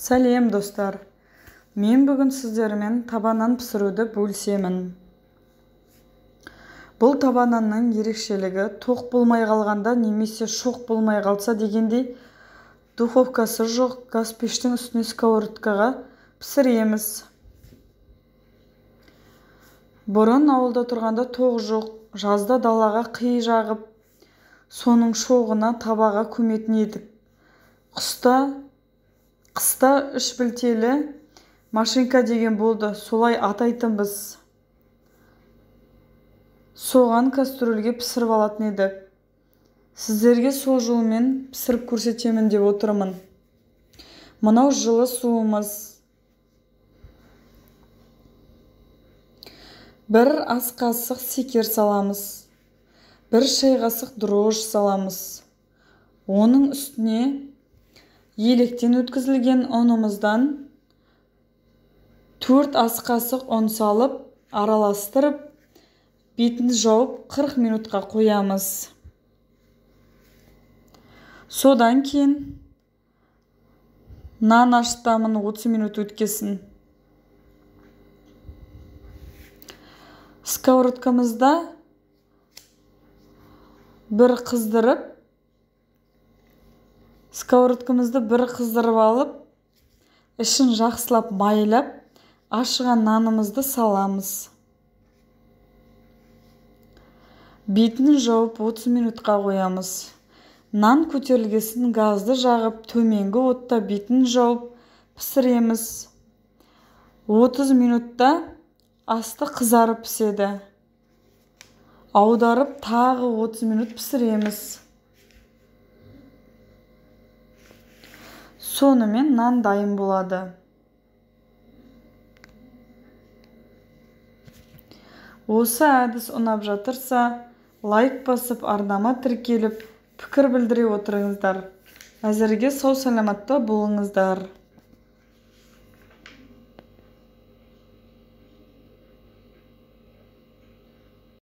Сәлем достар. Мен бүгін сіздермен табанан пісіруді бөлісемін. Бұл табананның ерекшелігі тоқ болмай қалғанда немесе шоқ болмай қалса дегендей, духовкасы жоқ газ пештің үстіне сковородкаға пісіреміз. Бұрын ауылда тұрғанда тоқ жоқ, жазда далаға қи жағып, соның шоғына табаға көметін едік. Қыста үш білтелі машинка деген болды, солай атайтынбыз. Соған кастрөлге пісіріп алатын едік. Сіздерге сол жолмен пісіріп көрсетемін деп отырмын. Мынау жылы суымыз. Бір ас қасық секер саламыз. Бір шай қасық дрожж саламыз. Оның үстіне електен өткізілген ұнымыздан 4 ас қасық ұн салып, араластырып, бетін жауып 40 минутқа қоямыз. Содан кейін нан ашытамын 30 минут өткесін. Сковородкамызда бір қыздырып алып, ішін жақсылап майлап, ашыған нанымызды саламыз. Бетін жауып 30 минутқа қоямыз. Нан көтерілгесін газды жағып, төменгі отта бетін жауып пісіреміз. 30 минутта асты қызарып піседі. Аударып тағы 30 минут пісіреміз. Сонымен нан дайын болады. Осы әдіс ұнап жатырса, лайк басып, арнама тіркеліп, пікір білдіре отырыңыздар. Әзірге сау саламатта болыңыздар.